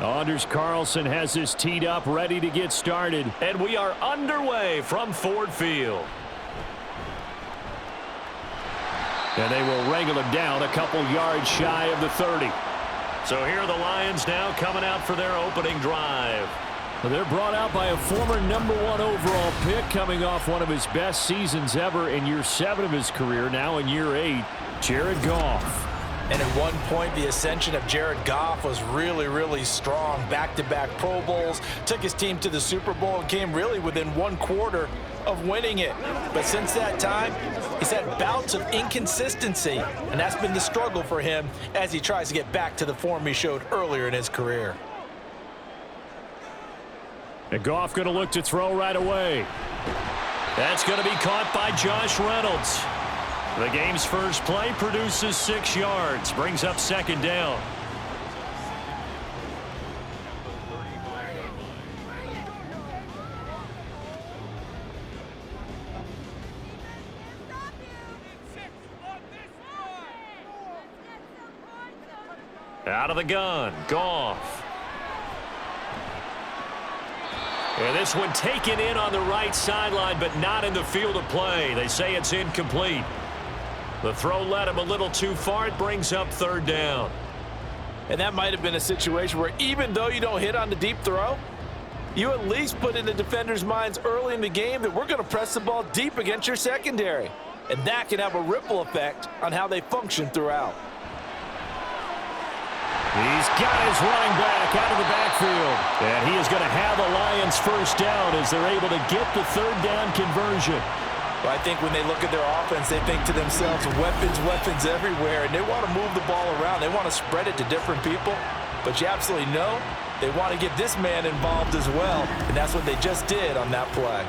Anders Carlson has this teed up, ready to get started. And we are underway from Ford Field. And they will wrangle him down a couple yards shy of the 30. So here are the Lions now coming out for their opening drive. They're brought out by a former #1 overall pick, coming off one of his best seasons ever in year 7 of his career, now in year 8, Jared Goff. And at one point, the ascension of Jared Goff was really, really strong. Back-to-back Pro Bowls, took his team to the Super Bowl, and came really within 1 quarter of winning it. But since that time, he's had bouts of inconsistency, and that's been the struggle for him as he tries to get back to the form he showed earlier in his career. And Goff going to look to throw right away. That's going to be caught by Josh Reynolds. The game's first play produces 6 yards, brings up 2nd down. Out of the gun, Goff. And this one taken in on the right sideline, but not in the field of play. They say it's incomplete. The throw led him a little too far. It brings up 3rd down. And that might have been a situation where even though you don't hit on the deep throw, you at least put in the defender's minds early in the game that we're going to press the ball deep against your secondary. And that can have a ripple effect on how they function throughout. He's got his running back out of the backfield. And he is going to have the Lions first down as they're able to get the 3rd down conversion. Well, I think when they look at their offense, they think to themselves, weapons, weapons everywhere, and they want to move the ball around. They want to spread it to different people. But you absolutely know they want to get this man involved as well, and that's what they just did on that play.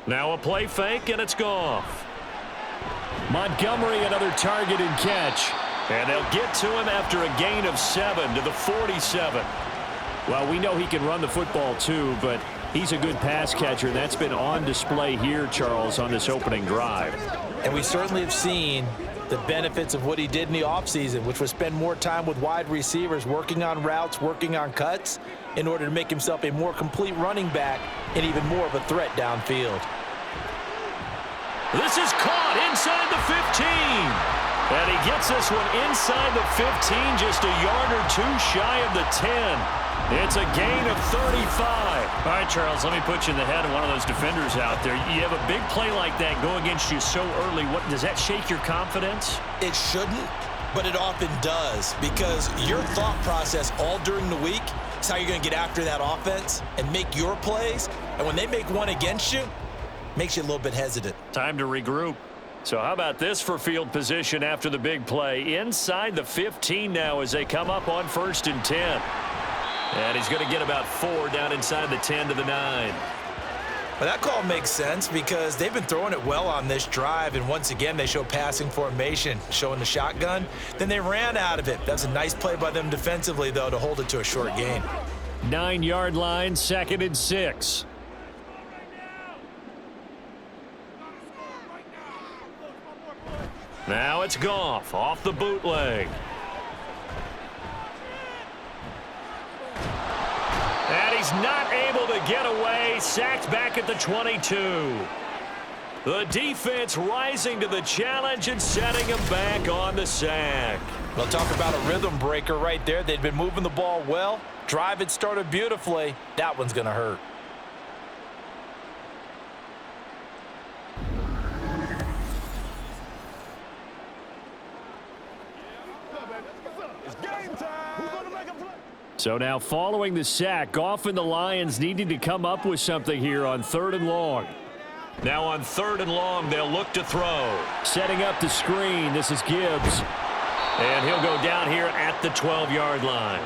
Now a play fake, and it's Goff. Montgomery, another target and catch. And they'll get to him after a gain of 7 to the 47. Well, we know he can run the football too, but he's a good pass catcher, and that's been on display here, Charles, on this opening drive. And we certainly have seen the benefits of what he did in the offseason, which was spend more time with wide receivers, working on routes, working on cuts, in order to make himself a more complete running back and even more of a threat downfield. This is caught inside the 15. And he gets this one inside the 15, just a yard or 2 shy of the 10. It's a gain of 35. All right, Charles, let me put you in the head of one of those defenders out there. You have a big play like that go against you so early. What does that shake your confidence? It shouldn't, but it often does, because your thought process all during the week is how you're going to get after that offense and make your plays. And when they make one against you, makes you a little bit hesitant. Time to regroup. So how about this for field position after the big play? Inside the 15 now as they come up on 1st and 10. And he's going to get about 4 down inside the 10 to the 9. Well, that call makes sense because they've been throwing it well on this drive, and once again they show passing formation, showing the shotgun. Then they ran out of it. That's a nice play by them defensively, though, to hold it to a short gain. 9-yard line, 2nd and 6. Now it's Goff off the bootleg. And he's not able to get away. Sacked back at the 22. The defense rising to the challenge and setting him back on the sack. We'll talk about a rhythm breaker right there. They'd been moving the ball well. Drive had started beautifully. That one's going to hurt. So now following the sack, Goff and the Lions needing to come up with something here on 3rd and long. Now on 3rd and long, they'll look to throw. Setting up the screen, this is Gibbs. And he'll go down here at the 12-yard line.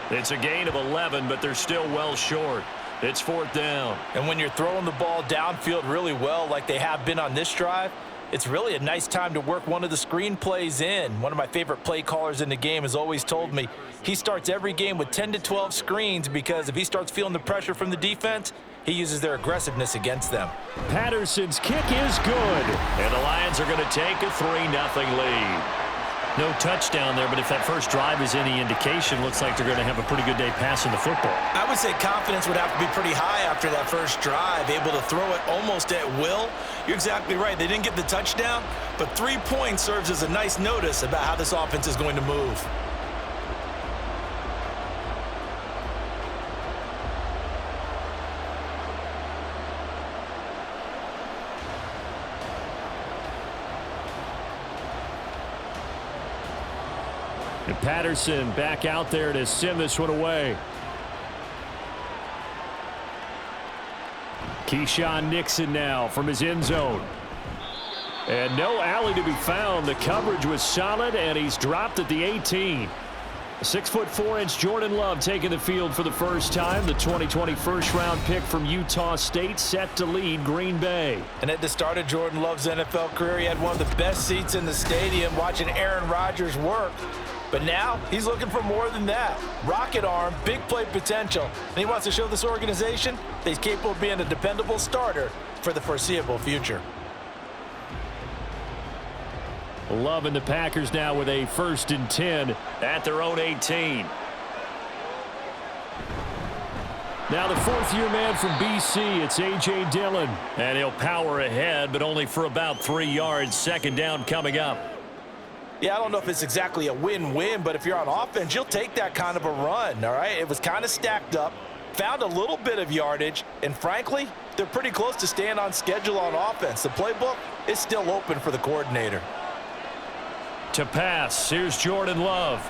It's a gain of 11, but they're still well short. It's 4th down. And when you're throwing the ball downfield really well like they have been on this drive, it's really a nice time to work one of the screen plays in. One of my favorite play callers in the game has always told me he starts every game with 10 to 12 screens because if he starts feeling the pressure from the defense, he uses their aggressiveness against them. Patterson's kick is good. And the Lions are going to take a 3-0 lead. No touchdown there, but if that first drive is any indication, looks like they're going to have a pretty good day passing the football. I would say confidence would have to be pretty high after that first drive, able to throw it almost at will. You're exactly right. They didn't get the touchdown, but 3 points serves as a nice notice about how this offense is going to move. And Patterson back out there to send this one away. Keyshawn Nixon now from his end zone. And no alley to be found. The coverage was solid, and he's dropped at the 18. 6'4" Jordan Love taking the field for the first time. The 2020 first-round pick from Utah State set to lead Green Bay. And at the start of Jordan Love's NFL career, he had one of the best seats in the stadium watching Aaron Rodgers work. But now he's looking for more than that. Rocket arm, big play potential. And he wants to show this organization that he's capable of being a dependable starter for the foreseeable future. Love and the Packers now with a 1st and 10 at their own 18. Now the 4th-year man from BC, it's A.J. Dillon. And he'll power ahead, but only for about 3 yards. Second down coming up. Yeah, I don't know if it's exactly a win-win, but if you're on offense, you'll take that kind of a run, all right? It was kind of stacked up, found a little bit of yardage, and frankly, they're pretty close to staying on schedule on offense. The playbook is still open for the coordinator. To pass, here's Jordan Love.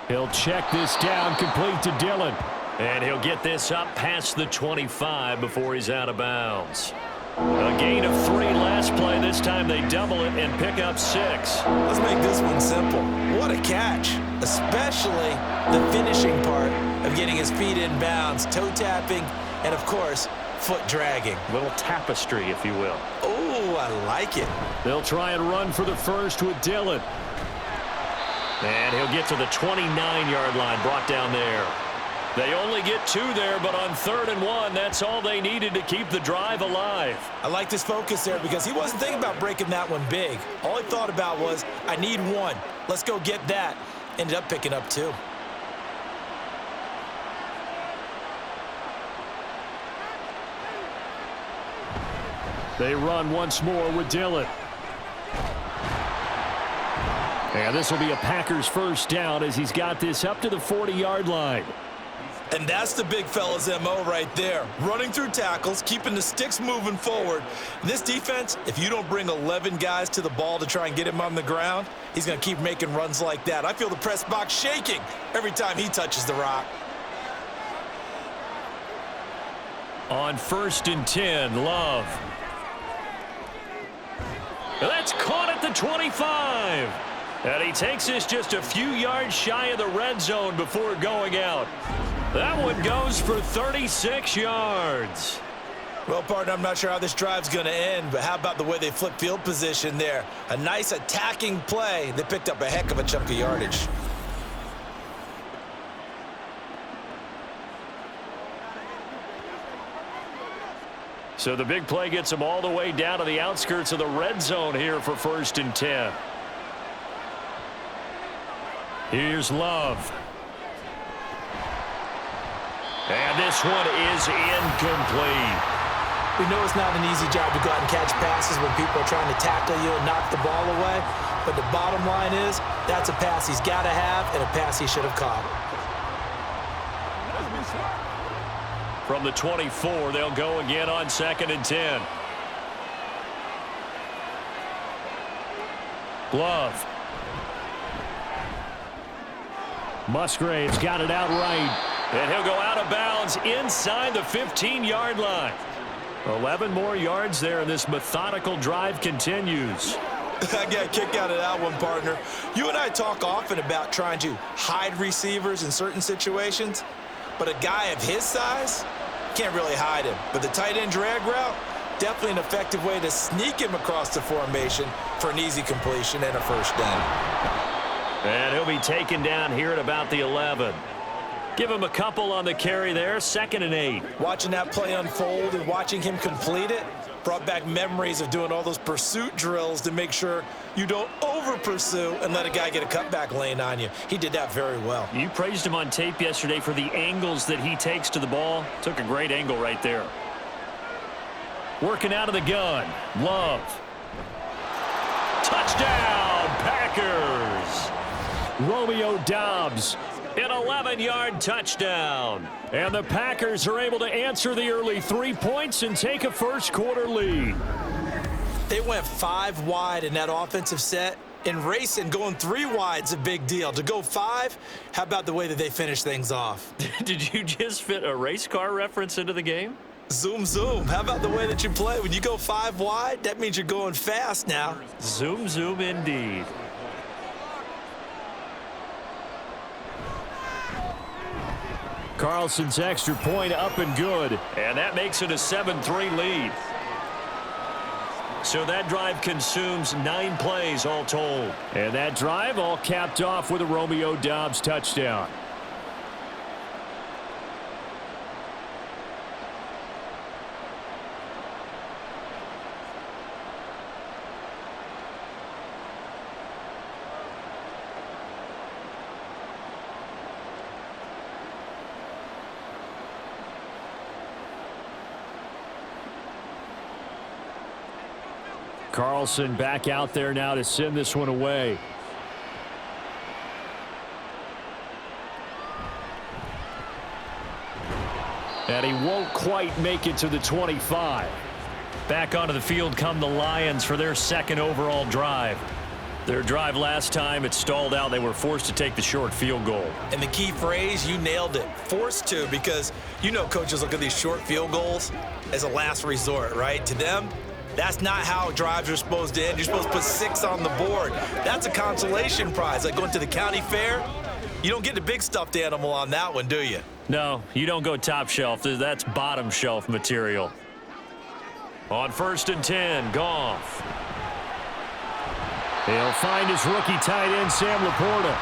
He'll check this down, complete to Dillon. And he'll get this up past the 25 before he's out of bounds. A gain of 3 last play. This time they double it and pick up 6. Let's make this one simple. What a catch, especially the finishing part of getting his feet in bounds, toe tapping, and of course, foot dragging. Little tapestry, if you will. Oh, I like it. They'll try and run for the first with Dillon. And he'll get to the 29-yard line, brought down there. They only get 2 there, but on 3rd and 1, that's all they needed to keep the drive alive. I like this focus there because he wasn't thinking about breaking that one big. All he thought about was, I need 1. Let's go get that. Ended up picking up 2. They run once more with Dillon. And this will be a Packers first down as he's got this up to the 40-yard line. And that's the big fella's MO right there. Running through tackles, keeping the sticks moving forward. This defense, if you don't bring 11 guys to the ball to try and get him on the ground, he's going to keep making runs like that. I feel the press box shaking every time he touches the rock. On 1st and 10, Love. That's caught at the 25. And he takes this just a few yards shy of the red zone before going out. That one goes for 36 yards. Well, partner, I'm not sure how this drive's going to end, but how about the way they flip field position there? A nice attacking play. They picked up a heck of a chunk of yardage. So the big play gets them all the way down to the outskirts of the red zone here for 1st and 10. Here's Love. And this one is incomplete. We know it's not an easy job to go out and catch passes when people are trying to tackle you and knock the ball away. But the bottom line is, that's a pass he's got to have and a pass he should have caught. From the 24, they'll go again on 2nd and 10. Love. Musgrave's got it out right. And he'll go out of bounds inside the 15-yard line. 11 more yards there, and this methodical drive continues. I got a kick out of that one, partner. You and I talk often about trying to hide receivers in certain situations, but a guy of his size can't really hide him. But the tight end drag route, Definitely an effective way to sneak him across the formation for an easy completion and a first down. And he'll be taken down here at about the 11. Give him a couple on the carry there, 2nd and 8. Watching that play unfold and watching him complete it brought back memories of doing all those pursuit drills to make sure you don't over-pursue and let a guy get a cutback lane on you. He did that very well. You praised him on tape yesterday for the angles that he takes to the ball. Took a great angle right there. Working out of the gun, Love. Touchdown, Packers! Romeo Doubs. An 11-yard touchdown. And the Packers are able to answer the early 3 points and take a first-quarter lead. They went 5 wide in that offensive set. In racing, going 3 wide's a big deal. To go 5, how about the way that they finish things off? Did you just fit a race car reference into the game? Zoom, zoom. How about the way that you play? When you go 5 wide, that means you're going fast now. Zoom, zoom indeed. Carlson's extra point up and good. And that makes it a 7-3 lead. So that drive consumes 9 plays all told. And that drive all capped off with a Romeo Doubs touchdown. Carlson back out there now to send this one away. And he won't quite make it to the 25. Back onto the field come the Lions for their 2nd overall drive. Their drive last time, it stalled out. They were forced to take the short field goal. And the key phrase, you nailed it. Forced to, because you know coaches look at these short field goals as a last resort, right? To them, that's not how drives are supposed to end. You're supposed to put 6 on the board. That's a consolation prize. Like going to the county fair, you don't get the big stuffed animal on that one, do you? No, you don't go top shelf. That's bottom shelf material. On 1st and 10, Goff. He'll find his rookie tight end, Sam Laporta.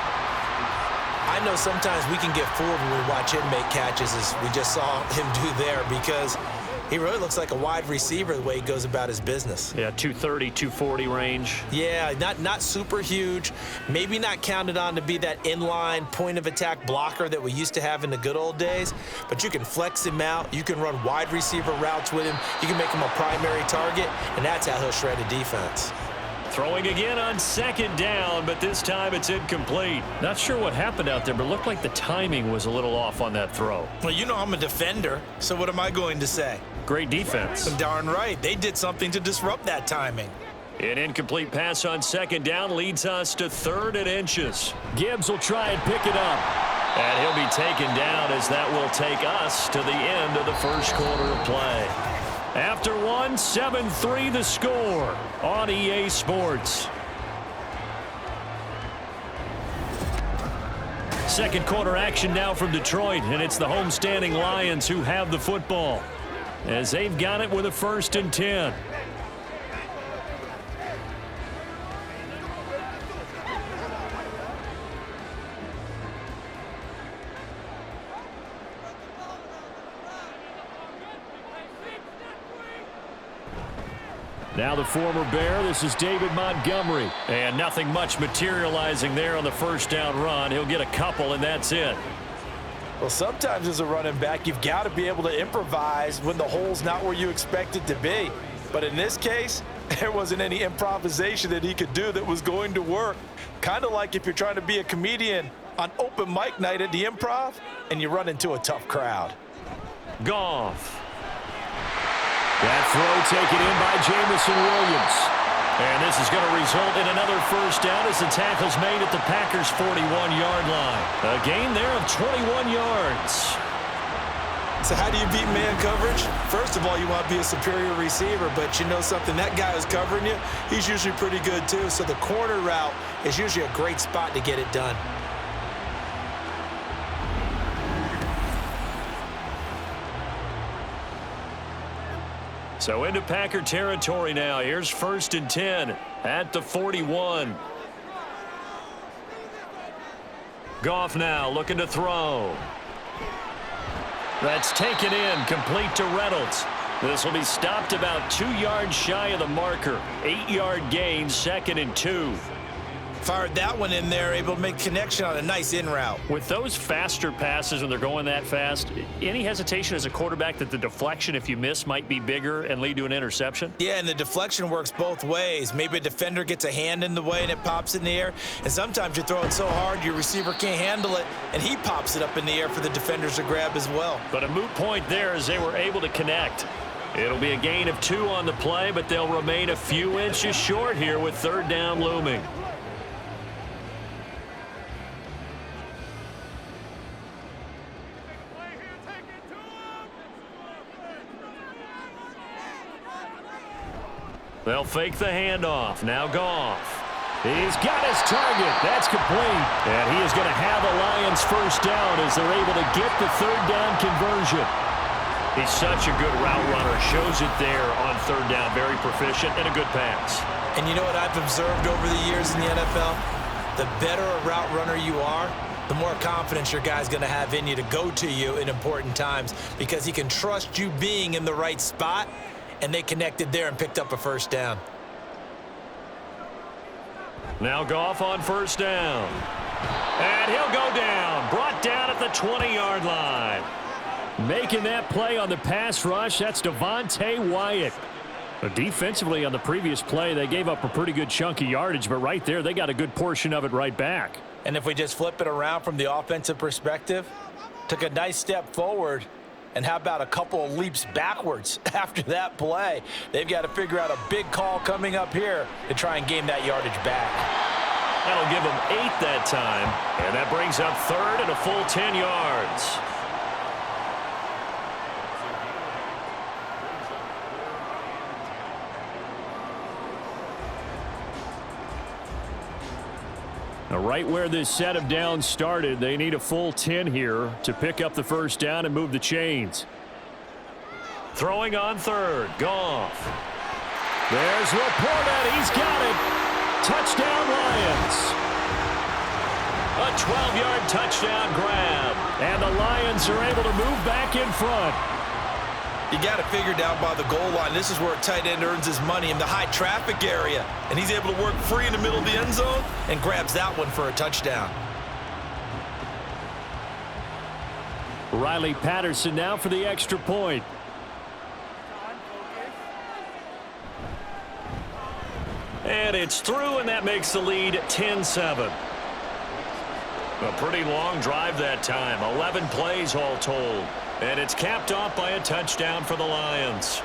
I know sometimes we can get fooled when we watch him make catches, as we just saw him do there, because he really looks like a wide receiver the way he goes about his business. Yeah, 230, 240 range. Yeah, not super huge. Maybe not counted on to be that inline point-of-attack blocker that we used to have in the good old days, but you can flex him out. You can run wide receiver routes with him. You can make him a primary target, and that's how he'll shred a defense. Throwing again on 2nd down, but this time it's incomplete. Not sure what happened out there, but it looked like the timing was a little off on that throw. Well, you know I'm a defender, so what am I going to say? Great defense. Darn right. They did something to disrupt that timing. An incomplete pass on 2nd down leads us to 3rd and inches. Gibbs will try and pick it up. And he'll be taken down as that will take us to the end of the first quarter of play. After 7-3 the score on EA Sports. 2nd quarter action now from Detroit, and it's the homestanding Lions who have the football as they've got it with a 1st and 10. Now the former Bear, this is David Montgomery. And nothing much materializing there on the 1st down run. He'll get a couple, and that's it. Well, sometimes as a running back, you've got to be able to improvise when the hole's not where you expect it to be. But in this case, there wasn't any improvisation that he could do that was going to work. Kind of like if you're trying to be a comedian on open mic night at the Improv and you run into a tough crowd. Goff. That throw taken in by Jamison Williams. And this is going to result in another 1st down as the tackle's made at the Packers' 41-yard line. A gain there of 21 yards. So how do you beat man coverage? First of all, you want to be a superior receiver, but you know something, that guy who's covering you, he's usually pretty good too. So the corner route is usually a great spot to get it done. So into Packer territory now. Here's 1st and 10 at the 41. Goff now looking to throw. That's taken in, complete to Reynolds. This will be stopped about 2 yards shy of the marker. 8-yard gain, 2nd and 2. Fired that one in there, able to make connection on a nice in route. With those faster passes when they're going that fast, any hesitation as a quarterback that the deflection, if you miss, might be bigger and lead to an interception? Yeah, and the deflection works both ways. Maybe a defender gets a hand in the way and it pops in the air. And sometimes you throw it so hard your receiver can't handle it, and he pops it up in the air for the defenders to grab as well. But a moot point there as they were able to connect. It'll be a gain of 2 on the play, but they'll remain a few inches short here with 3rd down looming. They'll fake the handoff. Now Goff. He's got his target. That's complete. And he is going to have a Lions 1st down as they're able to get the 3rd down conversion. He's such a good route runner. Shows it there on 3rd down. Very proficient and a good pass. And you know what I've observed over the years in the NFL? The better a route runner you are, the more confidence your guy's going to have in you to go to you in important times because he can trust you being in the right spot. And they connected there and picked up a 1st down. Now Goff on 1st down. And he'll go down. Brought down at the 20-yard line. Making that play on the pass rush, that's Devontae Wyatt. But defensively on the previous play, they gave up a pretty good chunk of yardage, but right there, they got a good portion of it right back. And if we just flip it around from the offensive perspective, took a nice step forward. And how about a couple of leaps backwards after that play? They've got to figure out a big call coming up here to try and gain that yardage back. That'll give them 8 that time. And that brings up 3rd and a full 10 yards. Now, right where this set of downs started, they need a full 10 here to pick up the 1st down and move the chains. Throwing on 3rd, Goff. There's Laporta. He's got it. Touchdown, Lions. A 12-yard touchdown grab. And the Lions are able to move back in front. You got to figure down by the goal line. This is where a tight end earns his money in the high traffic area. And he's able to work free in the middle of the end zone and grabs that one for a touchdown. Riley Patterson now for the extra point. And it's through, and that makes the lead 10-7. A pretty long drive that time. 11 plays all told. And it's capped off by a touchdown for the Lions.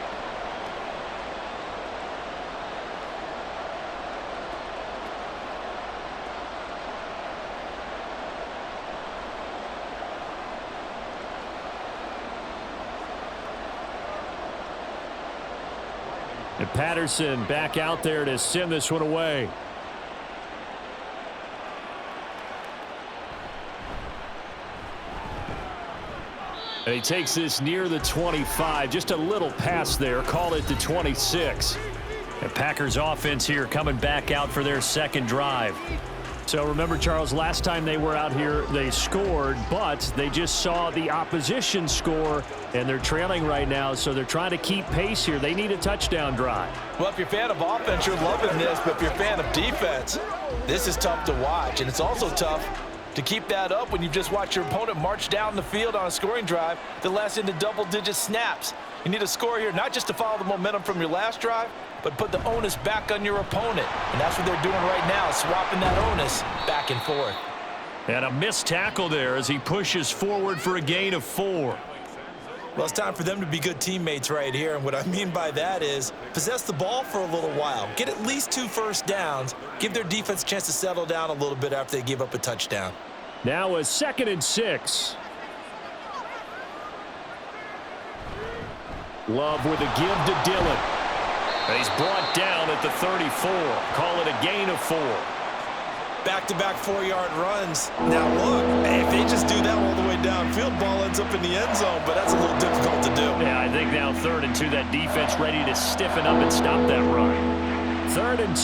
And Patterson back out there to send this one away. And he takes this near the 25. Just a little pass there. Call it the 26. The Packers offense here coming back out for their 2nd drive. So remember, Charles, last time they were out here, they scored, but they just saw the opposition score, and they're trailing right now, so they're trying to keep pace here. They need a touchdown drive. Well, if you're a fan of offense, you're loving this, but if you're a fan of defense, this is tough to watch, and it's also tough to keep that up when you just watch your opponent march down the field on a scoring drive that lasts into double-digit snaps. You need a score here, not just to follow the momentum from your last drive, but put the onus back on your opponent. And that's what they're doing right now, swapping that onus back and forth. And a missed tackle there as he pushes forward for a gain of 4. Well, it's time for them to be good teammates right here. And what I mean by that is possess the ball for a little while. Get at least 2 first downs. Give their defense a chance to settle down a little bit after they give up a touchdown. Now a 2nd and 6. Love with a give to Dillon. He's brought down at the 34. Call it a gain of 4. back-to-back 4-yard runs. Now look, if they just do that all the way downfield, ball ends up in the end zone, but that's a little difficult to do. Yeah, I think now 3rd and 2, that defense ready to stiffen up and stop that run. 3rd and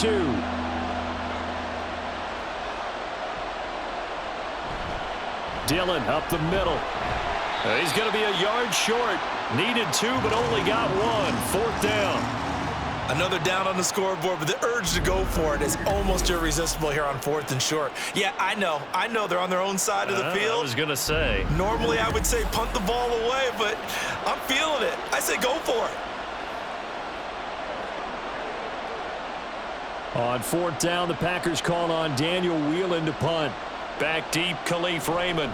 2. Dillon up the middle. He's going to be a yard short. Needed 2, but only got 1. 4th down. Another down on the scoreboard, but the urge to go for it is almost irresistible here on 4th and short. Yeah, I know they're on their own side of the field. I was going to say. Normally I would say punt the ball away, but I'm feeling it. I say go for it. On 4th down, the Packers call on Daniel Whelan to punt. Back deep, Khalif Raymond.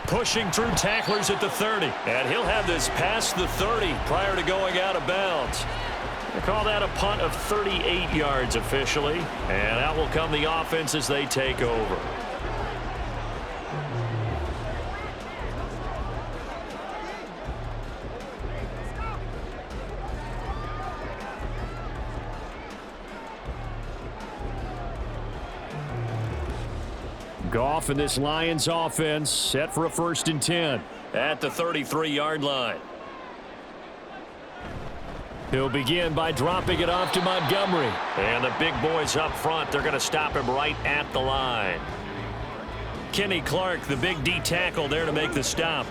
Pushing through tacklers at the 30. And he'll have this past the 30 prior to going out of bounds. They call that a punt of 38 yards officially. And out will come the offense as they take over. Goff and this Lions offense set for a 1st and 10. At the 33-yard line. He'll begin by dropping it off to Montgomery. And the big boys up front, they're going to stop him right at the line. Kenny Clark, the big D tackle there to make the stop.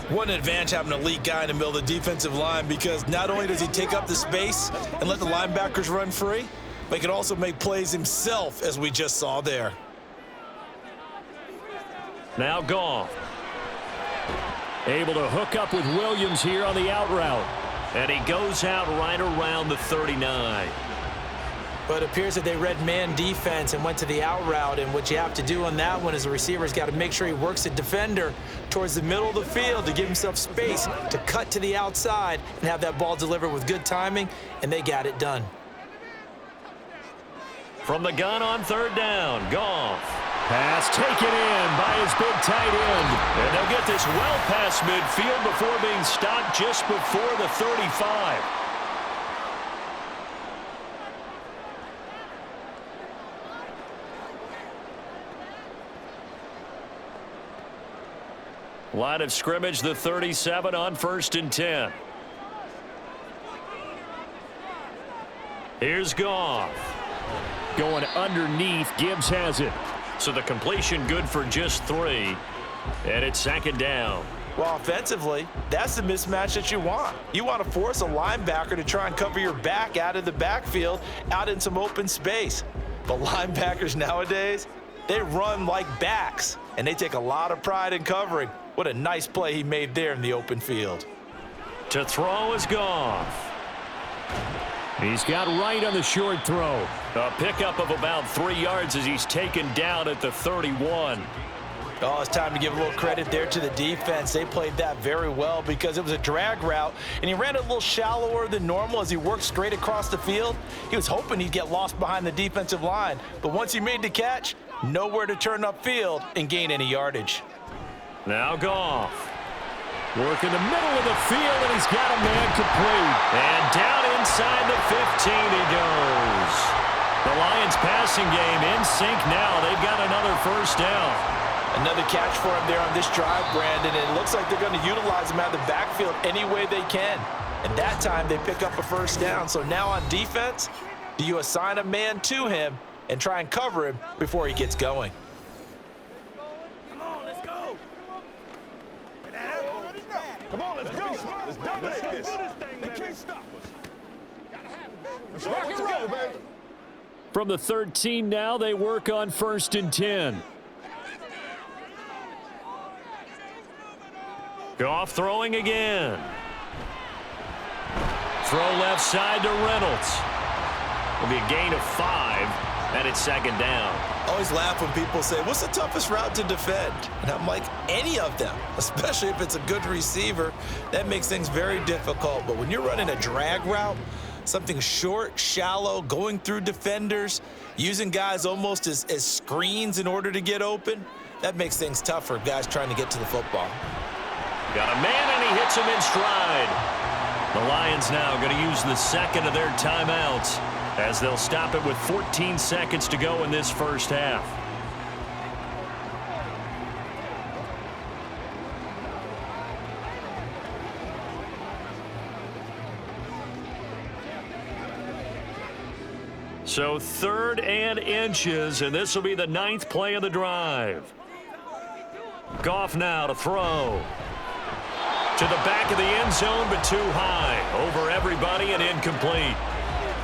What an advantage having an elite guy in the middle of the defensive line, because not only does he take up the space and let the linebackers run free, but he can also make plays himself, as we just saw there. Now Goff. Able to hook up with Williams here on the out route. And he goes out right around the 39. But it appears that they read man defense and went to the out route. And what you have to do on that one is the receiver's got to make sure he works the defender towards the middle of the field to give himself space to cut to the outside and have that ball delivered with good timing. And they got it done. From the gun on 3rd down, Goff. Pass taken in by his big tight end. And they'll get this well past midfield before being stopped just before the 35. Line of scrimmage, the 37 on 1st and 10. Here's Goff. Going underneath, Gibbs has it. So the completion good for just 3. And it's 2nd down. Well, offensively, that's the mismatch that you want. You want to force a linebacker to try and cover your back out of the backfield, out in some open space. But linebackers nowadays, they run like backs, and they take a lot of pride in covering. What a nice play he made there in the open field. To throw is Goff. He's got right on the short throw. A pickup of about 3 yards as he's taken down at the 31. Oh, it's time to give a little credit there to the defense. They played that very well because it was a drag route, and he ran it a little shallower than normal as he worked straight across the field. He was hoping he'd get lost behind the defensive line, but once he made the catch, nowhere to turn upfield and gain any yardage. Now Goff. Work in the middle of the field, and he's got a man complete. And down inside the 15 he goes. The Lions passing game in sync now. They've got another 1st down. Another catch for him there on this drive, Brandon, and it looks like they're going to utilize him out of the backfield any way they can. And that time they pick up a 1st down. So now on defense, do you assign a man to him and try and cover him before he gets going? Come on, let's go. Come on, let's go. Let's dominate this. They can't stop us. Rock and roll, baby. From the 13 now, they work on 1st and 10. Goff throwing again. Throw left side to Reynolds. Will be a gain of 5, and it's 2nd down. I always laugh when people say, what's the toughest route to defend? And I'm like, any of them, especially if it's a good receiver. That makes things very difficult. But when you're running a drag route, something short, shallow, going through defenders, using guys almost as screens in order to get open, that makes things tough for guys trying to get to the football. Got a man, and he hits him in stride. The Lions now going to use the second of their timeouts as they'll stop it with 14 seconds to go in this first half. So 3rd and inches, and this will be the 9th play of the drive. Goff now to throw. To the back of the end zone, but too high. Over everybody and incomplete.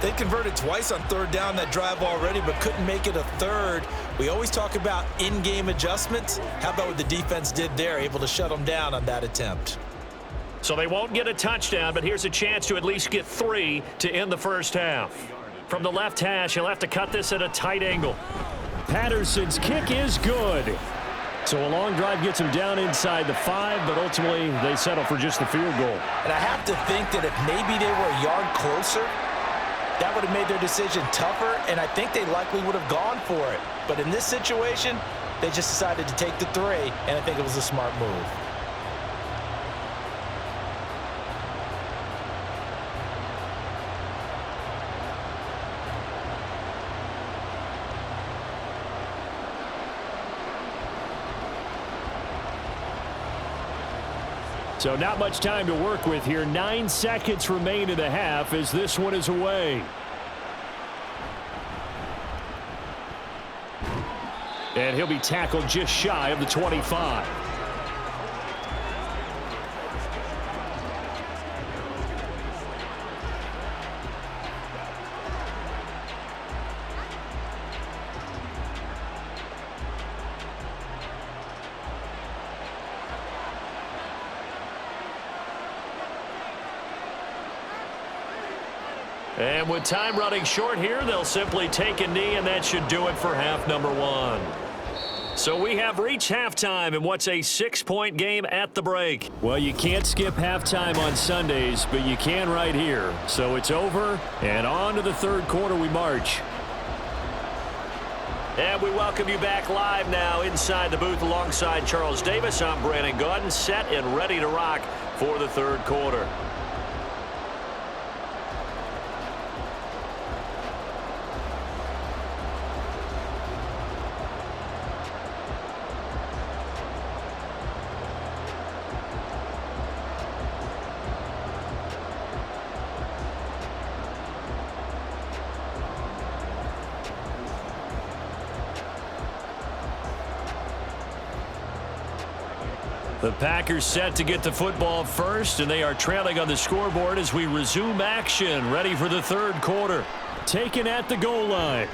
They converted twice on 3rd down that drive already, but couldn't make it a 3rd. We always talk about in-game adjustments. How about what the defense did there, able to shut them down on that attempt? So they won't get a touchdown, but here's a chance to at least get 3 to end the first half. From the left hash, he'll have to cut this at a tight angle. Patterson's kick is good. So a long drive gets him down inside the 5, but ultimately they settle for just the field goal. And I have to think that if maybe they were a yard closer, that would have made their decision tougher, and I think they likely would have gone for it. But in this situation, they just decided to take the 3, and I think it was a smart move. So not much time to work with here. 9 seconds remain in the half as this one is away. And he'll be tackled just shy of the 25. And with time running short here, they'll simply take a knee, and that should do it for half number 1. So we have reached halftime in what's a 6-point game at the break. Well, you can't skip halftime on Sundays, but you can right here. So it's over, and on to the 3rd quarter we march. And we welcome you back live now inside the booth alongside Charles Davis. I'm Brandon Gaudin, set and ready to rock for the 3rd quarter. The Packers set to get the football first, and they are trailing on the scoreboard as we resume action, ready for the 3rd quarter. Taken at the goal line.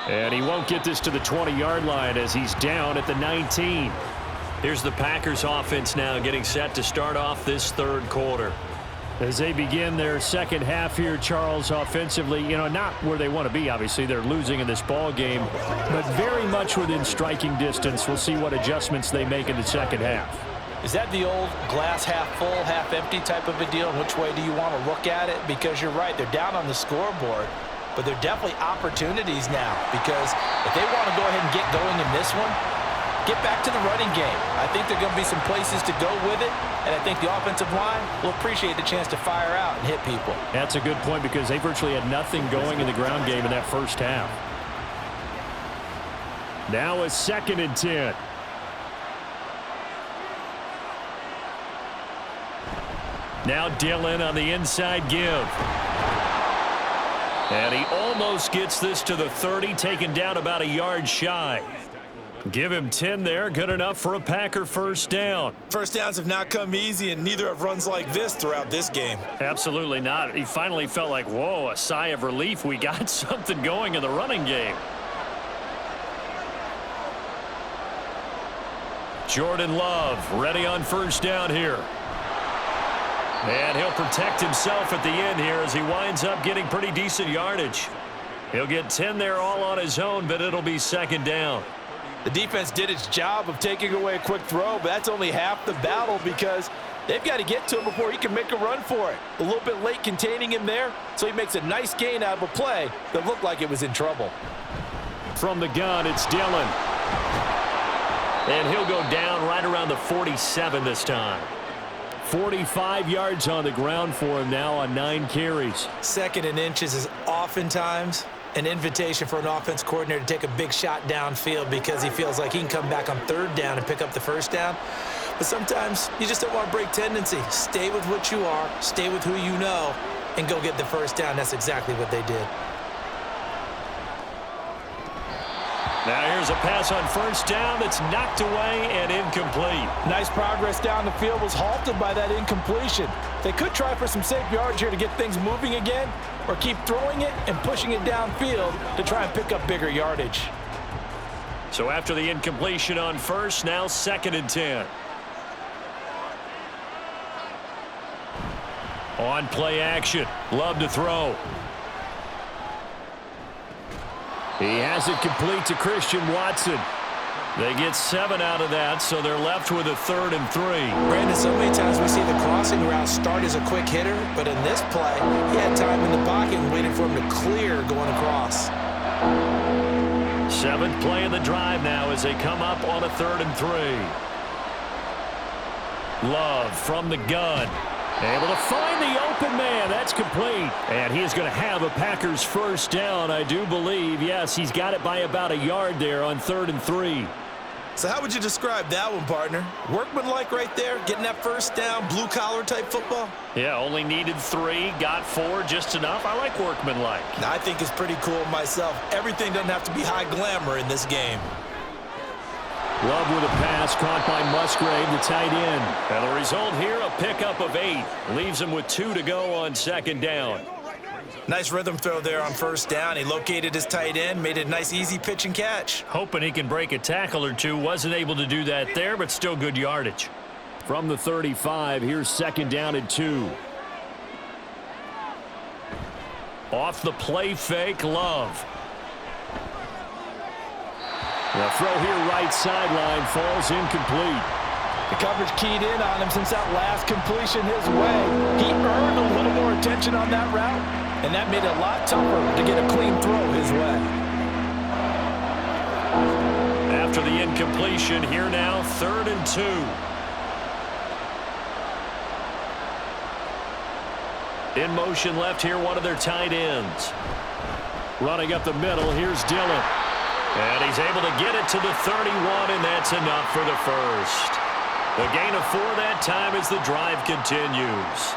And he won't get this to the 20-yard line as he's down at the 19. Here's the Packers offense now getting set to start off this 3rd quarter. As they begin their second half here, Charles, offensively, not where they want to be, obviously. They're losing in this ball game, but very much within striking distance. We'll see what adjustments they make in the second half. Is that the old glass half full, half empty type of a deal? Which way do you want to look at it? Because you're right, they're down on the scoreboard, but they're definitely opportunities now, because if they want to go ahead and get going in this one, get back to the running game. I think there are going to be some places to go with it, and I think the offensive line will appreciate the chance to fire out and hit people. That's a good point because they virtually had nothing going in the ground game in that first half. Now a 2nd and 10. Now Dillon on the inside give. And he almost gets this to the 30, taken down about a yard shy. Give him 10 there. Good enough for a Packer first down. First downs have not come easy, and neither have runs like this throughout this game. Absolutely not. He finally felt like, whoa, a sigh of relief. We got something going in the running game. Jordan Love ready on first down here. And he'll protect himself at the end here as he winds up getting pretty decent yardage. He'll get 10 there all on his own, but it'll be 2nd down. The defense did its job of taking away a quick throw, but that's only half the battle because they've got to get to him before he can make a run for it. A little bit late containing him there, so he makes a nice gain out of a play that looked like it was in trouble. From the gun, it's Dillon. And he'll go down right around the 47 this time. 45 yards on the ground for him now on 9 carries. 2nd and inches is oftentimes an invitation for an offense coordinator to take a big shot downfield because he feels like he can come back on 3rd down and pick up the 1st down. But sometimes you just don't want to break tendency. Stay with what you are, stay with who you know, and go get the 1st down. That's exactly what they did. Now here's a pass on 1st down that's knocked away and incomplete. Nice progress down the field, was halted by that incompletion. They could try for some safe yards here to get things moving again, or keep throwing it and pushing it downfield to try and pick up bigger yardage. So after the incompletion on 1st, now 2nd and 10. On play action, Love to throw. He has it complete to Christian Watson. They get 7 out of that, so they're left with a 3rd and 3. Brandon, so many times we see the crossing route start as a quick hitter, but in this play, he had time in the pocket and waiting for him to clear going across. 7th play of the drive now as they come up on a 3rd and 3. Love from the gun. Able to find the open man. That's complete. And he is going to have a Packers 1st down, I do believe. Yes, he's got it by about a yard there on 3rd and 3. So how would you describe that one, partner? Workmanlike right there, getting that 1st down, blue-collar type football? Yeah, only needed 3, got 4, just enough. I like workmanlike. I think it's pretty cool myself. Everything doesn't have to be high glamour in this game. Love with a pass caught by Musgrave, the tight end. And the result here, a pickup of 8. Leaves him with 2 to go on 2nd down. Nice rhythm throw there on 1st down. He located his tight end, made it a nice, easy pitch and catch. Hoping he can break a tackle or two. Wasn't able to do that there, but still good yardage. From the 35, here's 2nd down and 2. Off the play fake, Love. The throw here right sideline falls incomplete. The coverage keyed in on him since that last completion his way. He earned a little more attention on that route, and that made it a lot tougher to get a clean throw his way. After the incompletion, here now, 3rd and 2. In motion left here, one of their tight ends. Running up the middle, here's Dillon. And he's able to get it to the 31, and that's enough for the 1st. A gain of 4 that time as the drive continues.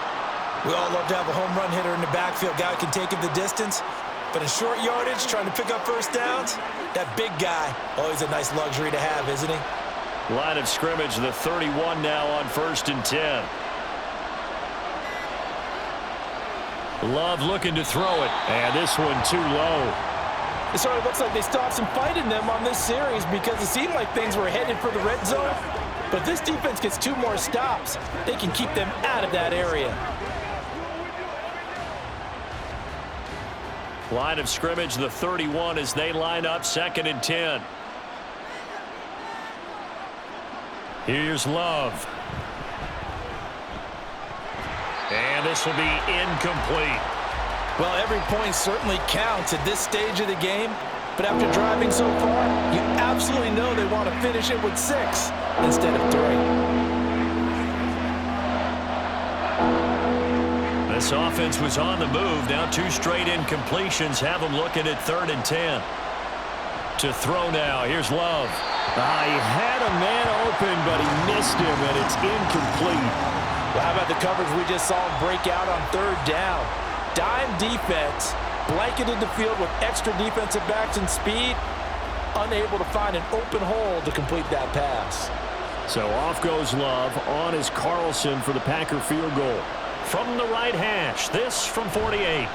We all love to have a home run hitter in the backfield, guy who can take it the distance. But in short yardage, trying to pick up 1st downs, that big guy, always a nice luxury to have, isn't he? Line of scrimmage, the 31 now on 1st and 10. Love looking to throw it, and this one too low. It sort of looks like they stopped some fight in them on this series because it seemed like things were headed for the red zone. But this defense gets 2 more stops. They can keep them out of that area. Line of scrimmage, the 31 as they line up 2nd and 10. Here's Love. And this will be incomplete. Well, every point certainly counts at this stage of the game. But after driving so far, you absolutely know they want to finish it with 6 instead of 3. This offense was on the move. Now 2 straight incompletions have them looking at 3rd and 10. To throw now. Here's Love. He had a man open, but he missed him, and it's incomplete. Well, how about the coverage we just saw him break out on 3rd down? Dime defense, blanketed the field with extra defensive backs and speed, unable to find an open hole to complete that pass. So off goes Love. On is Carlson for the Packer field goal. From the right hash, this from 48.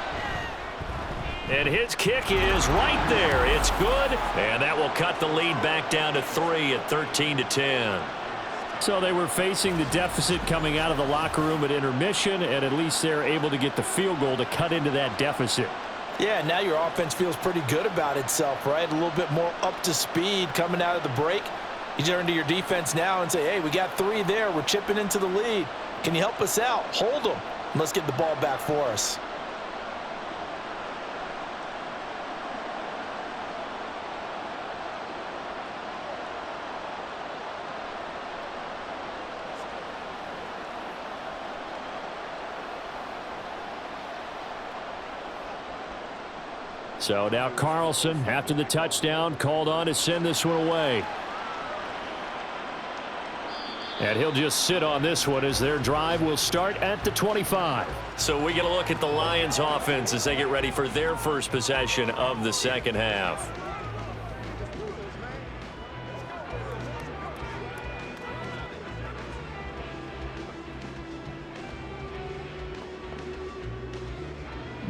And his kick is right there. It's good, and that will cut the lead back down to 3 at 13-10. So they were facing the deficit coming out of the locker room at intermission, and at least they're able to get the field goal to cut into that deficit. Yeah, now your offense feels pretty good about itself, right? A little bit more up to speed coming out of the break. You turn to your defense now and say, hey, we got 3 there. We're chipping into the lead. Can you help us out? Hold them. And let's get the ball back for us. So now Carlson, after the touchdown, called on to send this one away. And he'll just sit on this one as their drive will start at the 25. So we get a look at the Lions offense as they get ready for their first possession of the second half.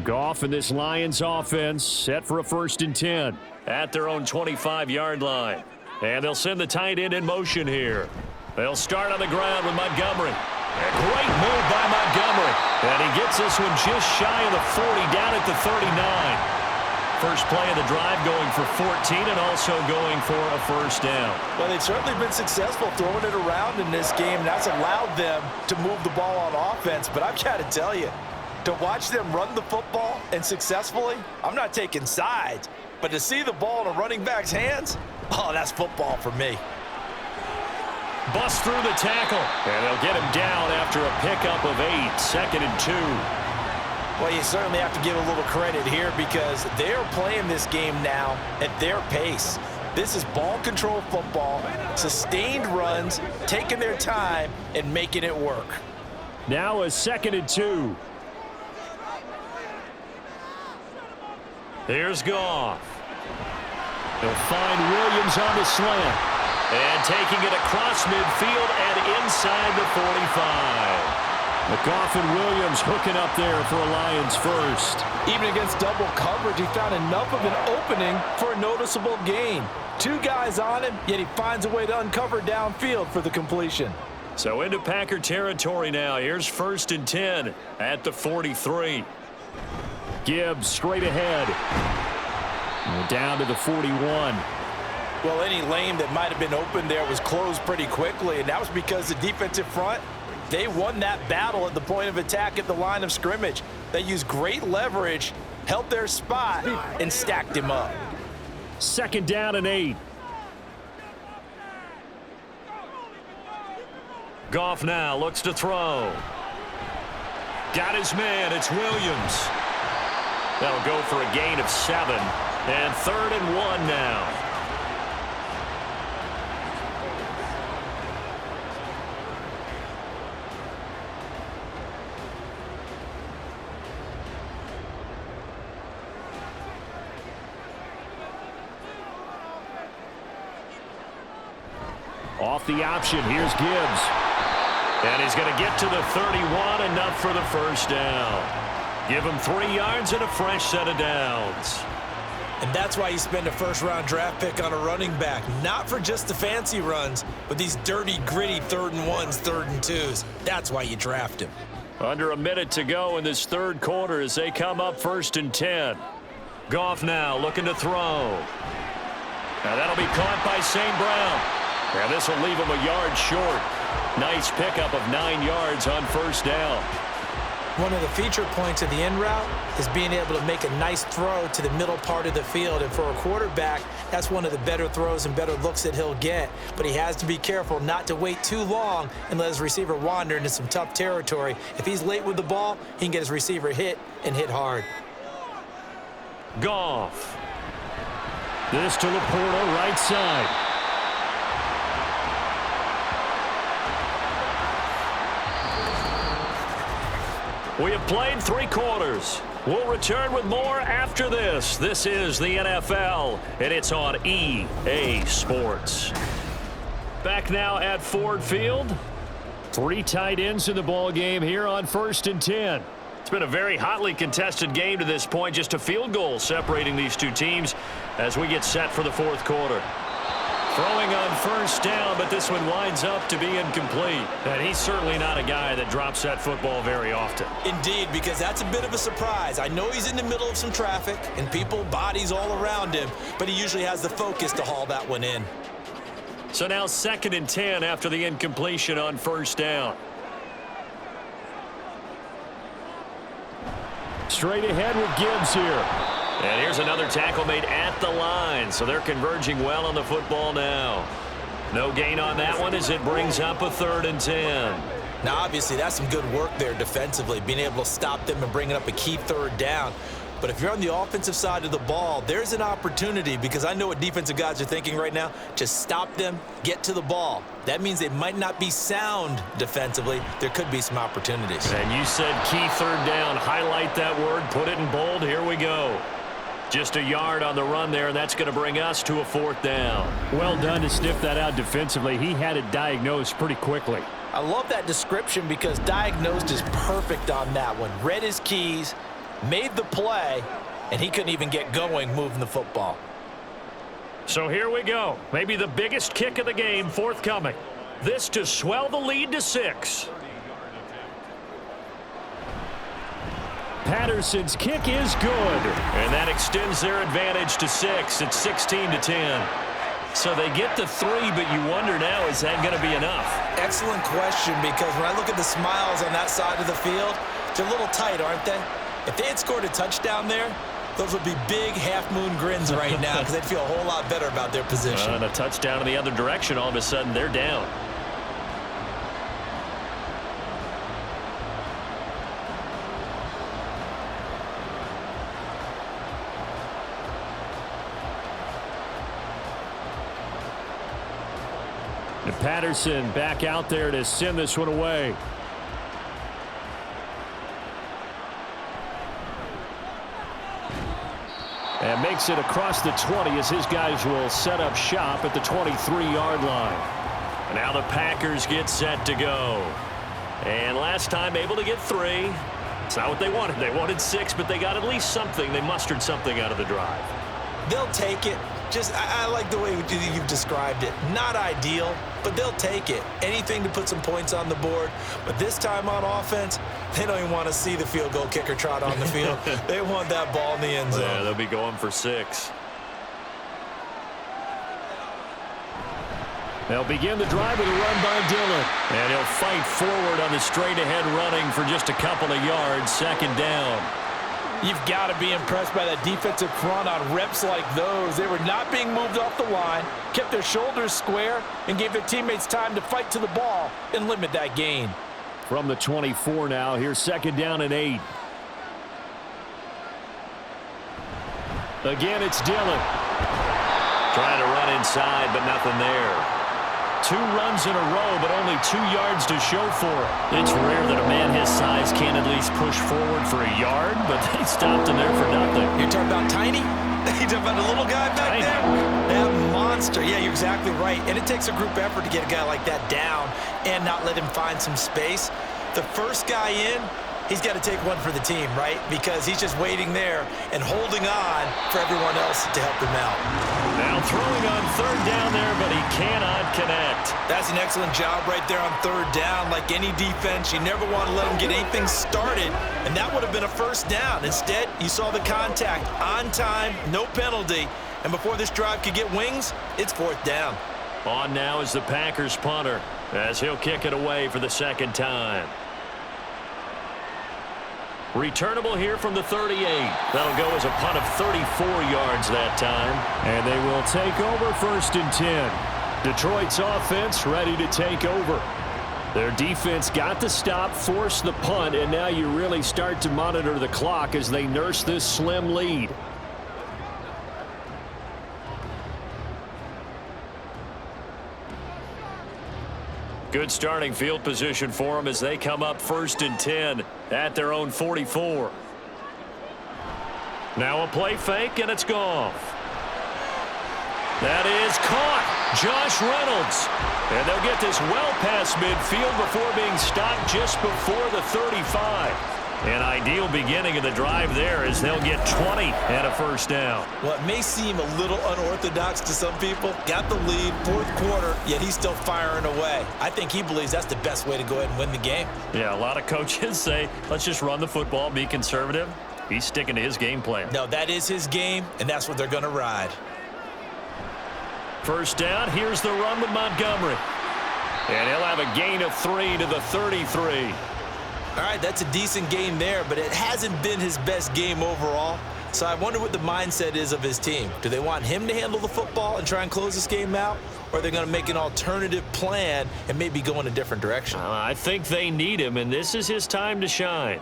Goff and this Lions offense set for a 1st and 10. At their own 25-yard line. And they'll send the tight end in motion here. They'll start on the ground with Montgomery. A great move by Montgomery. And he gets this one just shy of the 40, down at the 39. First play of the drive going for 14 and also going for a 1st down. Well, they've certainly been successful throwing it around in this game. That's allowed them to move the ball on offense. But I've got to tell you, to watch them run the football and successfully, I'm not taking sides, but to see the ball in a running back's hands, oh, that's football for me. Bust through the tackle, and they'll get him down after a pickup of 8, 2nd and 2. Well, you certainly have to give a little credit here because they're playing this game now at their pace. This is ball control football, sustained runs, taking their time and making it work. Now a 2nd and 2. Here's Goff. They'll find Williams on the slant. And taking it across midfield and inside the 45. Goff and Williams hooking up there for a Lions first. Even against double coverage, he found enough of an opening for a noticeable gain. 2 guys on him, yet he finds a way to uncover downfield for the completion. So into Packer territory now. Here's 1st and 10 at the 43. Gibbs straight ahead. And down to the 41. Well, any lane that might have been open there was closed pretty quickly, and that was because the defensive front, they won that battle at the point of attack at the line of scrimmage. They used great leverage, held their spot, and stacked him up. 2nd down and 8. Goff now looks to throw. Got his man. It's Williams. That'll go for a gain of 7. And 3rd and 1 now. Off the option, here's Gibbs. And he's going to get to the 31, enough for the 1st down. Give him 3 yards and a fresh set of downs. And that's why you spend a 1st-round draft pick on a running back. Not for just the fancy runs, but these dirty, gritty 3rd and 1s, 3rd and 2s. That's why you draft him. Under a minute to go in this 3rd quarter as they come up 1st and 10. Goff now looking to throw. Now that'll be caught by St. Brown. And this will leave him a yard short. Nice pickup of 9 yards on 1st down. One of the feature points of the in route is being able to make a nice throw to the middle part of the field. And for a quarterback, that's one of the better throws and better looks that he'll get. But he has to be careful not to wait too long and let his receiver wander into some tough territory. If he's late with the ball, he can get his receiver hit and hit hard. Goff. This to Laporta, right side. We have played 3 quarters. We'll return with more after this. This is the NFL, and it's on EA Sports. Back now at Ford Field. 3 tight ends in the ball game here on 1st and 10. It's been a very hotly contested game to this point. Just a field goal separating these 2 teams as we get set for the 4th quarter. Throwing on 1st down, but this one winds up to be incomplete. And he's certainly not a guy that drops that football very often. Indeed, because that's a bit of a surprise. I know he's in the middle of some traffic and people, bodies all around him, but he usually has the focus to haul that one in. So now 2nd and 10 after the incompletion on 1st down. Straight ahead with Gibbs here. And here's another tackle made at the line, so they're converging well on the football now. No gain on that one as it brings up a 3rd and 10. Now, obviously, that's some good work there defensively, being able to stop them and bringing up a key 3rd down. But if you're on the offensive side of the ball, there's an opportunity, because I know what defensive guys are thinking right now. Just stop them, get to the ball. That means they might not be sound defensively. There could be some opportunities. And you said key third down. Highlight that word, put it in bold. Here we go. Just a yard on the run there, and that's going to bring us to a 4th down. Well done to sniff that out defensively. He had it diagnosed pretty quickly. I love that description because diagnosed is perfect on that one. Read his keys, made the play, and he couldn't even get going moving the football. So here we go. Maybe the biggest kick of the game forthcoming. This to swell the lead to 6. Patterson's kick is good. And that extends their advantage to 6. It's 16-10. So they get to 3, but you wonder now, is that going to be enough? Excellent question, because when I look at the smiles on that side of the field, they're a little tight, aren't they? If they had scored a touchdown there, those would be big half-moon grins right now, because they'd feel a whole lot better about their position. And a touchdown in the other direction, all of a sudden they're down. And Patterson back out there to send this one away. And makes it across the 20 as his guys will set up shop at the 23-yard line. Now the Packers get set to go. And last time able to get 3. It's not what they wanted. They wanted 6, but they got at least something. They mustered something out of the drive. They'll take it. I like the way you've described it. Not ideal, but they'll take it. Anything to put some points on the board. But this time on offense, they don't even want to see the field goal kicker trot on the field. They want that ball in the end zone. Yeah, they'll be going for 6. They'll begin the drive with a run by Dillon. And he'll fight forward on the straight-ahead running for just a couple of yards. 2nd down. You've got to be impressed by that defensive front on reps like those. They were not being moved off the line, kept their shoulders square, and gave their teammates time to fight to the ball and limit that gain. From the 24 now, here's 2nd down and 8. Again, it's Dillon. Trying to run inside, but nothing there. 2 runs in a row, but only 2 yards to show for it. It's rare that a man his size can't at least push forward for a yard, but they stopped him there for nothing. You're talking about tiny? You're talking about a little guy back there? That monster. Yeah, you're exactly right. And it takes a group effort to get a guy like that down and not let him find some space. The first guy in, he's got to take one for the team, right? Because he's just waiting there and holding on for everyone else to help him out. Now throwing on 3rd down there, but he cannot connect. That's an excellent job right there on 3rd down. Like any defense, you never want to let them get anything started, and that would have been a 1st down. Instead, you saw the contact on time, no penalty, and before this drive could get wings, it's 4th down. On now is the Packers punter, as he'll kick it away for the 2nd time. Returnable here from the 38. That'll go as a punt of 34 yards that time. And they will take over 1st and 10. Detroit's offense ready to take over. Their defense got the stop, forced the punt, and now you really start to monitor the clock as they nurse this slim lead. Good starting field position for them as they come up 1st and 10 at their own 44. Now a play fake, and it's Goff. That is caught. Josh Reynolds. And they'll get this well past midfield before being stopped just before the 35. An ideal beginning of the drive there as they'll get 20 and a 1st down. Well, it may seem a little unorthodox to some people. Got the lead, 4th quarter, yet he's still firing away. I think he believes that's the best way to go ahead and win the game. Yeah, a lot of coaches say, let's just run the football, be conservative. He's sticking to his game plan. No, that is his game, and that's what they're going to ride. 1st down, here's the run with Montgomery. And he'll have a gain of 3 to the 33. All right, that's a decent game there, but it hasn't been his best game overall. So I wonder what the mindset is of his team. Do they want him to handle the football and try and close this game out? Or are they going to make an alternative plan and maybe go in a different direction? I think they need him, and this is his time to shine.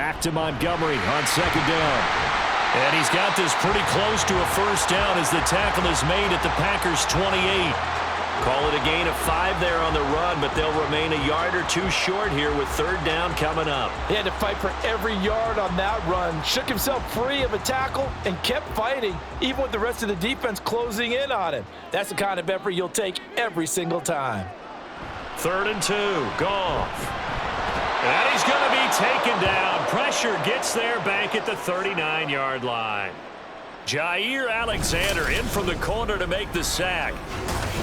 Back to Montgomery on second down. And he's got this pretty close to a first down as the tackle is made at the Packers' 28. Call it a gain of 5 there on the run, but they'll remain a yard or two short here with third down coming up. He had to fight for every yard on that run, shook himself free of a tackle, and kept fighting, even with the rest of the defense closing in on him. That's the kind of effort you'll take every single time. 3rd and 2, Goff. And he's going to be taken down. Pressure gets there back at the 39-yard line. Jair Alexander in from the corner to make the sack.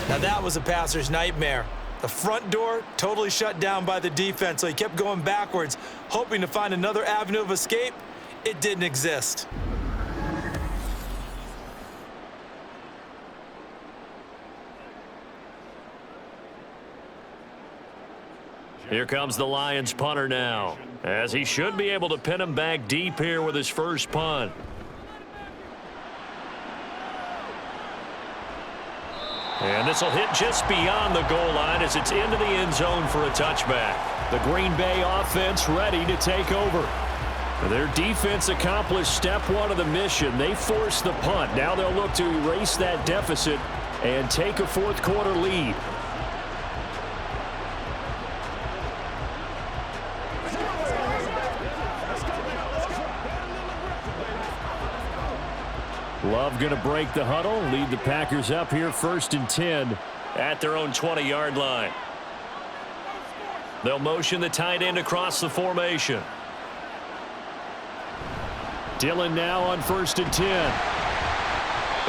Now that was a passer's nightmare. The front door totally shut down by the defense, so he kept going backwards, hoping to find another avenue of escape. It didn't exist. Here comes the Lions punter now, as he should be able to pin him back deep here with his first punt. And this will hit just beyond the goal line as it's into the end zone for a touchback. The Green Bay offense ready to take over. Their defense accomplished step 1 of the mission. They forced the punt. Now they'll look to erase that deficit and take a fourth quarter lead. Love going to break the huddle, lead the Packers up here 1st and 10 at their own 20-yard line. They'll motion the tight end across the formation. Dillon now on 1st and 10.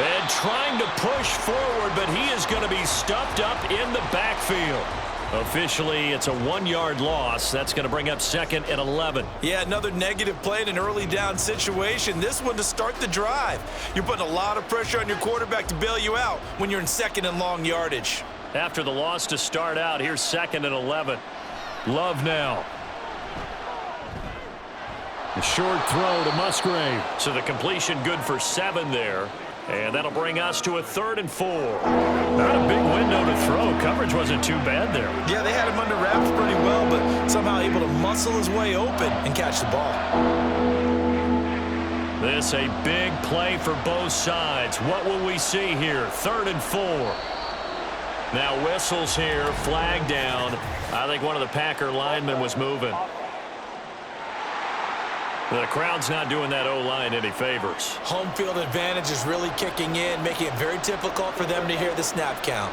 And trying to push forward, but he is going to be stuffed up in the backfield. Officially, it's a 1-yard loss. That's going to bring up 2nd and 11. Yeah, another negative play in an early down situation. This one to start the drive. You're putting a lot of pressure on your quarterback to bail you out when you're in 2nd and long yardage. After the loss to start out, here's 2nd and 11. Love now. A short throw to Musgrave. So the completion good for 7 there. And that'll bring us to a 3rd and 4. Not a big window to throw. Coverage wasn't too bad there. Yeah, they had him under wraps pretty well, but somehow able to muscle his way open and catch the ball. This a big play for both sides. What will we see here? 3rd and 4. Now whistles here, flag down. I think one of the Packer linemen was moving. The crowd's not doing that O-line any favors. Home field advantage is really kicking in, making it very difficult for them to hear the snap count.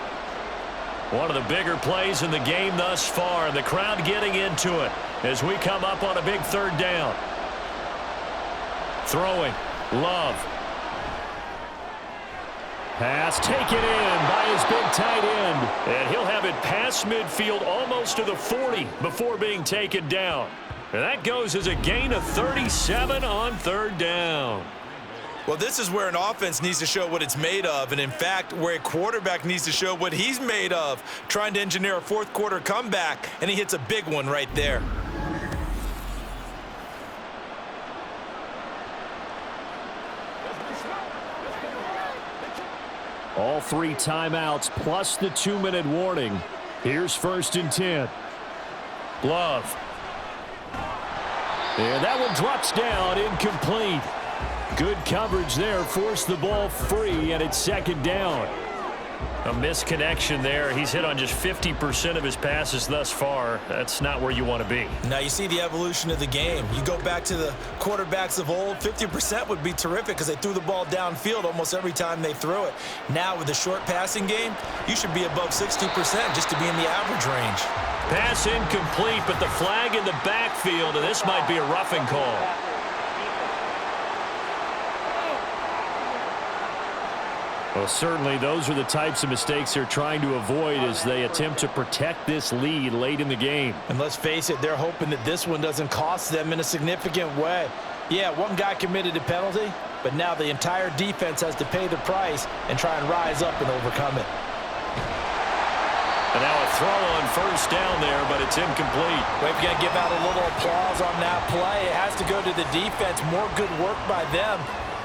One of the bigger plays in the game thus far, and the crowd getting into it as we come up on a big 3rd down. Throwing, Love. Pass taken in by his big tight end. And he'll have it past midfield almost to the 40 before being taken down. And that goes as a gain of 37 on 3rd down. Well, this is where an offense needs to show what it's made of, and in fact, where a quarterback needs to show what he's made of, trying to engineer a fourth quarter comeback, and he hits a big one right there. All 3 timeouts plus the 2-minute warning. Here's 1st and 10. Love. And that one drops down, incomplete. Good coverage there, forced the ball free, and it's 2nd down. A misconnection there. He's hit on just 50% of his passes thus far. That's not where you want to be. Now you see the evolution of the game. You go back to the quarterbacks of old, 50% would be terrific because they threw the ball downfield almost every time they threw it. Now with the short passing game, you should be above 60% just to be in the average range. Pass incomplete, but the flag in the backfield, and this might be a roughing call. Well, certainly those are the types of mistakes they're trying to avoid as they attempt to protect this lead late in the game. And let's face it, they're hoping that this one doesn't cost them in a significant way. Yeah, one guy committed a penalty, but now the entire defense has to pay the price and try and rise up and overcome it. And now a throw on 1st down there, but it's incomplete. We've got to give out a little applause on that play. It has to go to the defense. More good work by them.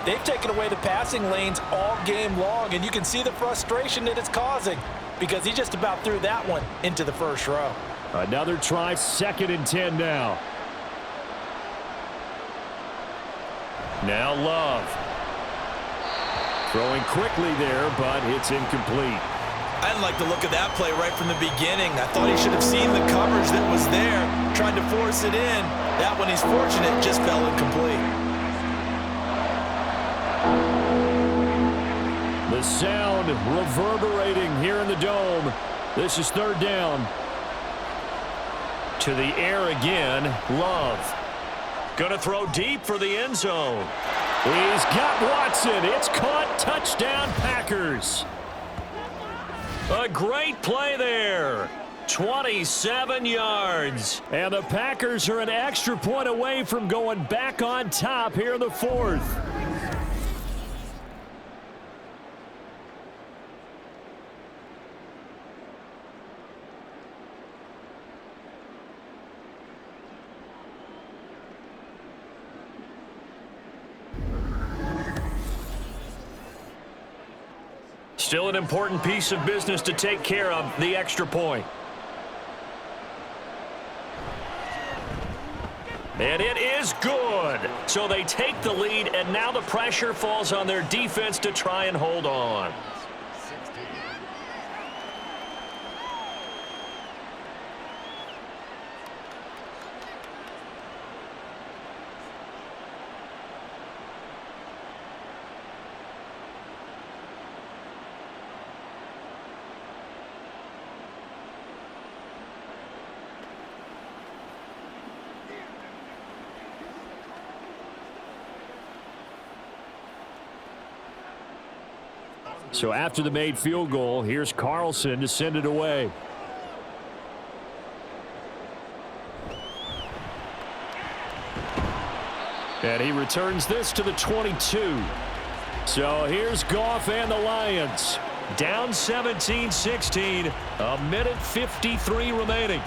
They've taken away the passing lanes all game long, and you can see the frustration that it's causing because he just about threw that one into the first row. Another try, 2nd and 10 now. Now Love. Throwing quickly there, but it's incomplete. I didn't like the look of that play right from the beginning. I thought he should have seen the coverage that was there, tried to force it in. That one, he's fortunate, just fell incomplete. The sound reverberating here in the dome. This is third down. To the air again, Love. Going to throw deep for the end zone. He's got Watson. It's caught. Touchdown, Packers. A great play there. 27 yards. And the Packers are an extra point away from going back on top here in the fourth. Still an important piece of business to take care of, the extra point. And it is good. So they take the lead, and now the pressure falls on their defense to try and hold on. So after the made field goal, here's Carlson to send it away. And he returns this to the 22. So here's Goff and the Lions. Down 17-16, a minute 53 remaining.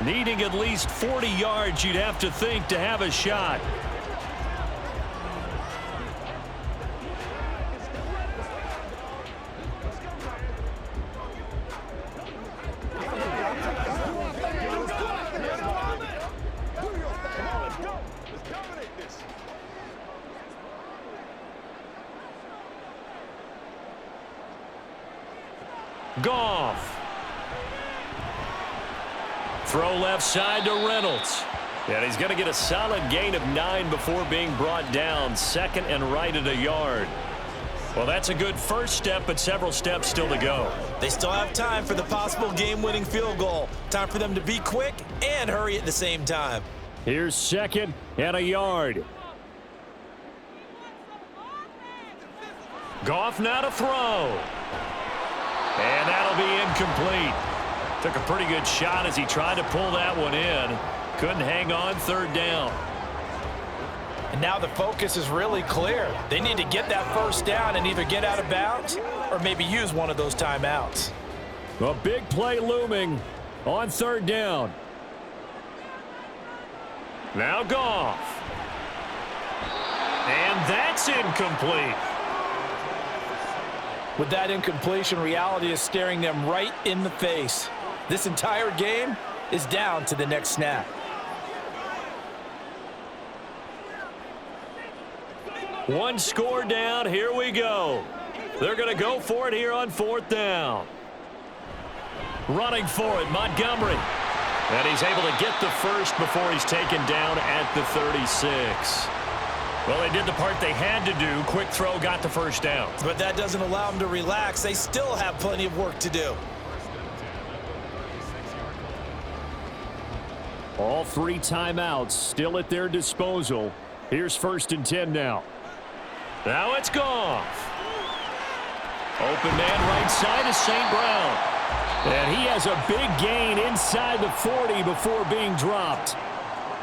Needing at least 40 yards, you'd have to think, to have a shot. Goff. Throw left side to Reynolds. And he's going to get a solid gain of 9 before being brought down. Second and right at a yard. Well, that's a good first step, but several steps still to go. They still have time for the possible game-winning field goal. Time for them to be quick and hurry at the same time. Here's second and a yard. Goff now to throw. And that'll be incomplete. Took a pretty good shot as he tried to pull that one in. Couldn't hang on, third down. And now the focus is really clear. They need to get that first down and either get out of bounds or maybe use one of those timeouts. A big play looming on third down. Now Goff. And that's incomplete. With that incompletion, reality is staring them right in the face. This entire game is down to the next snap. One score down. Here we go. They're going to go for it here on fourth down. Running for it, Montgomery. And he's able to get the first before he's taken down at the 36. Well, they did the part they had to do. Quick throw, got the first down. But that doesn't allow them to relax. They still have plenty of work to do. All 3 timeouts still at their disposal. Here's first and 10 now. Now it's Goff. Open man right side is St. Brown. And he has a big gain inside the 40 before being dropped.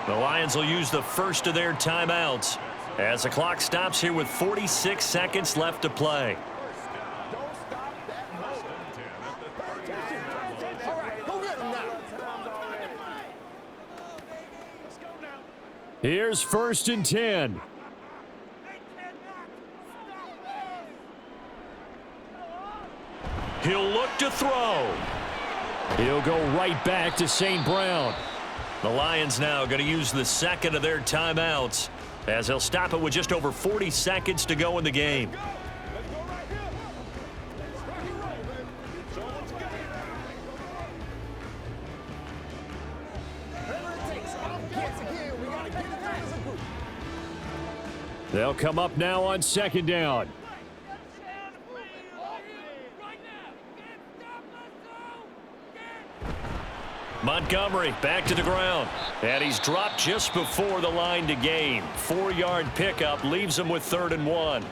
The Lions will use the first of their timeouts as the clock stops here with 46 seconds left to play. Here's first and 10. He'll look to throw. He'll go right back to St. Brown. The Lions now going to use the second of their timeouts as they'll stop it with just over 40 seconds to go in the game. They'll come up now on second down. Montgomery back to the ground. And he's dropped just before the line to gain. 4-yard pickup leaves him with 3rd and 1.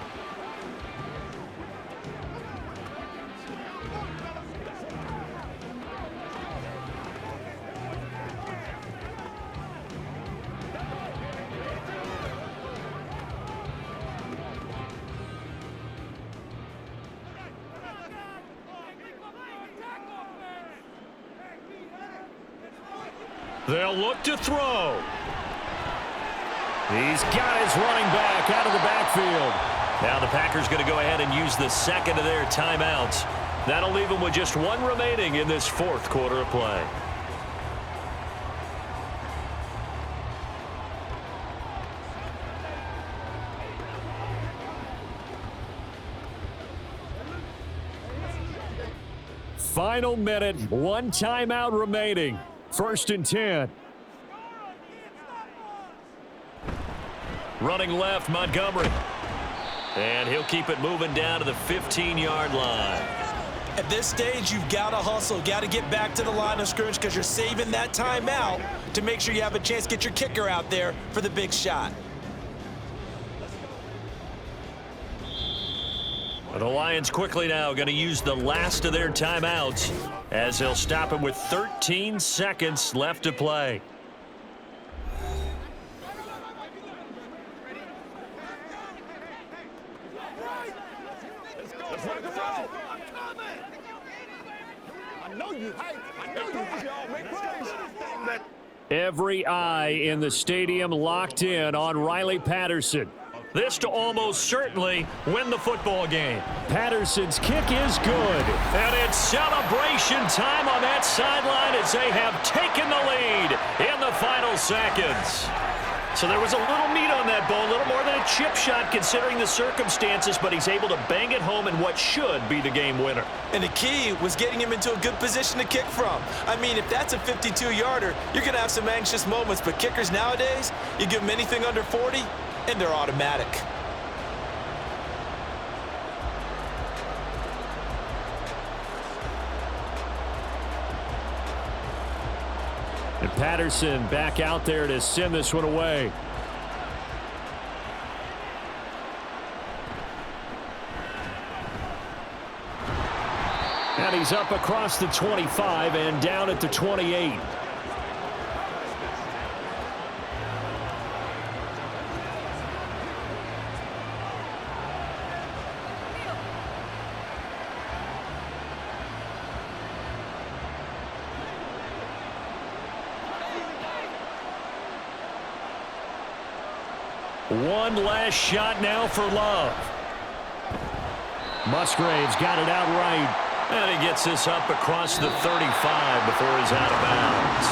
They'll look to throw. He's got his running back out of the backfield. Now the Packers going to go ahead and use the second of their timeouts. That'll leave them with just 1 remaining in this 4th quarter of play. Final minute, 1 timeout remaining. 1st and 10. Running left, Montgomery. And he'll keep it moving down to the 15-yard line. At this stage, you've got to hustle, got to get back to the line of scrimmage because you're saving that timeout to make sure you have a chance to get your kicker out there for the big shot. The Lions quickly now going to use the last of their timeouts as they'll stop him with 13 seconds left to play. Every eye in the stadium locked in on Riley Patterson. This to almost certainly win the football game. Patterson's kick is good. And it's celebration time on that sideline as they have taken the lead in the final seconds. So there was a little meat on that ball, a little more than a chip shot considering the circumstances, but he's able to bang it home in what should be the game winner. And the key was getting him into a good position to kick from. I mean, if that's a 52-yarder, you're going to have some anxious moments, but kickers nowadays, you give them anything under 40, and they're automatic. And Patterson back out there to send this one away. And he's up across the 25 and down at the 28. One last shot now for Love. Musgrave's got it out right. And he gets this up across the 35 before he's out of bounds.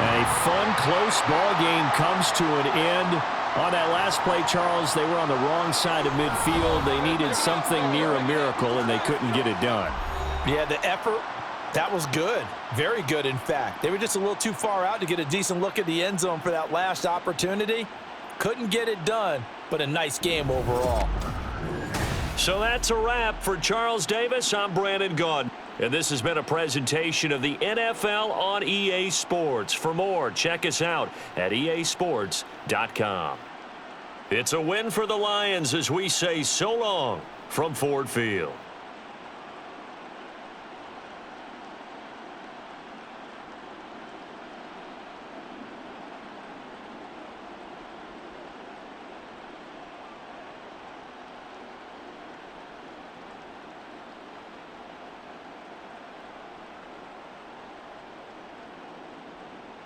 A fun, close ball game comes to an end. On that last play, Charles, they were on the wrong side of midfield. They needed something near a miracle, and they couldn't get it done. Yeah, the effort, that was good. Very good, in fact. They were just a little too far out to get a decent look at the end zone for that last opportunity. Couldn't get it done, but a nice game overall. So that's a wrap for Charles Davis. I'm Brandon Gaudin. And this has been a presentation of the NFL on EA Sports. For more, check us out at easports.com. It's a win for the Lions as we say so long from Ford Field.